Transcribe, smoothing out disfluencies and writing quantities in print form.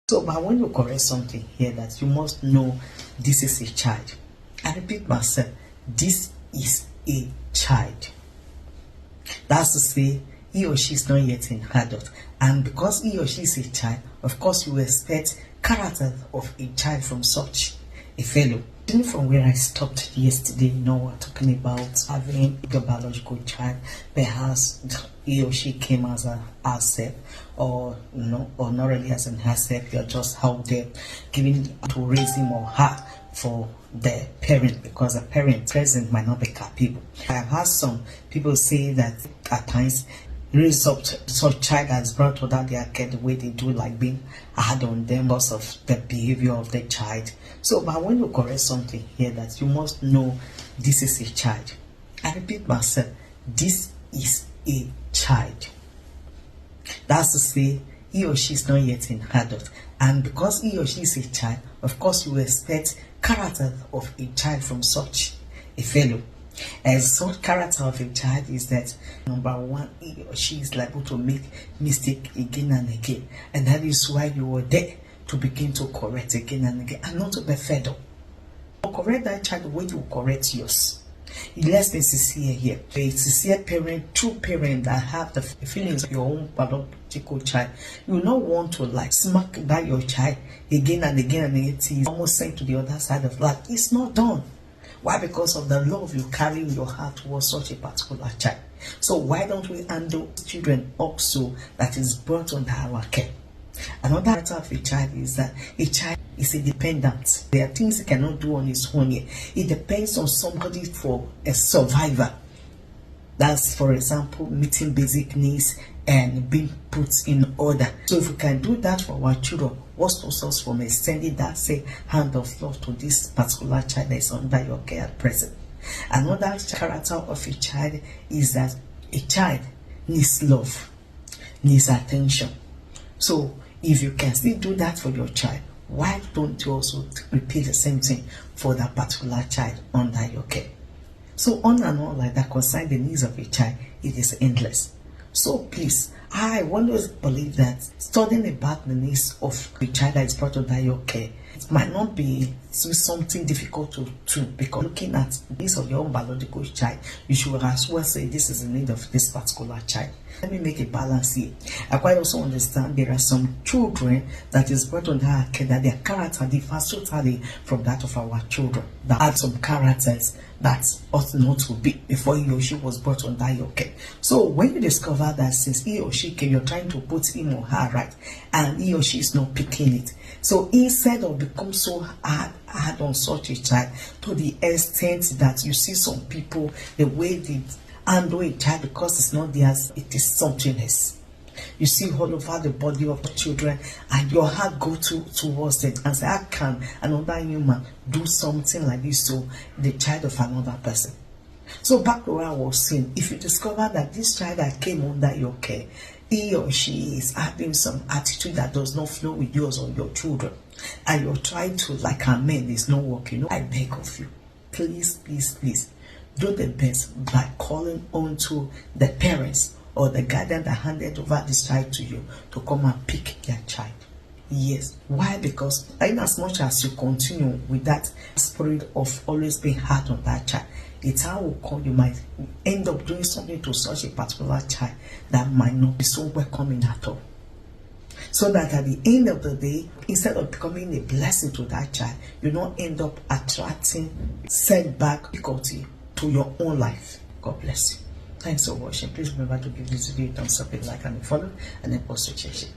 So, but when you correct something here, that you must know this is a child. I repeat myself, this is a child. That's to say, he or she is not yet an adult. And because he or she is a child, of course you expect character of a child from such a fellow. From where I stopped yesterday, we're talking about having a biological child. Perhaps he or she came as a herself, or no, or not really as an herself. You're just out there giving to raise him or her for the parent, because the parent present might not be capable. I have heard some people say that at times raise up such child as brought without their care, the way they do, like being hard on them because of the behavior of the child. So, but when you correct something here, that you must know this is a child. I repeat myself, this is a child. That's to say, he or she is not yet an adult. And because he or she is a child, of course you expect character of a child from such a fellow. And such character of a child is that, number one, he or she is liable to make mistake again and again. And that is why you were there, to begin to correct again and again, and not to be fed up. Correct that child the way you correct yours. Let's be sincere here. A sincere parent, true parent that have the feelings of your own biological child, you will not want to like smack that your child again and again and again. It's almost sent to the other side of life. It's not done. Why? Because of the love you carry in your heart towards such a particular child. So why don't we handle children also that is brought under our care? Another character of a child is that a child is independent. There are things he cannot do on his own here. It depends on somebody for a survivor. That's, for example, meeting basic needs and being put in order. So if we can do that for our children, what stops us from extending that, say, hand of love to this particular child that is under your care at present? Another character of a child is that a child needs love, needs attention. So if you can still do that for your child, why don't you also repeat the same thing for that particular child under your care? So on and on like that concerning the needs of a child, it is endless. So please, I always believe that studying about the needs of a child that is brought under your care, it might not be something difficult to do, because looking at the needs of your own biological child, you should as well say this is the need of this particular child. Let me make a balance here. I quite also understand there are some children that is brought under our care that their character differs totally from that of our children, that had some characters that ought not to be before he or she was brought under your care. So when you discover that since he or she came, you're trying to put him or her right, and he or she is not picking it. So instead of become so hard on such a child to the extent that you see some people, the way they handle a child because it's not theirs, it is something else. You see all over the body of the children, and your heart go towards it and say, how can another human do something like this to the child of another person? So back to what I was saying, if you discover that this child that came under your care, he or she is having some attitude that does not flow with yours or your children, and you're trying to like amend, it's not working, I beg of you, please, please, please, do the best by calling on to the parents or the guardian that handed over this child to you to come and pick their child. Yes. Why? Because in as much as you continue with that spirit of always being hard on that child, it's how will come you might end up doing something to such a particular child that might not be so welcoming at all. So that at the end of the day, instead of becoming a blessing to that child, you don't end up attracting setback, difficulty to your own life. God bless you. Thanks for watching. Please remember to give this video a thumbs up, a like, and a follow, and then post your share.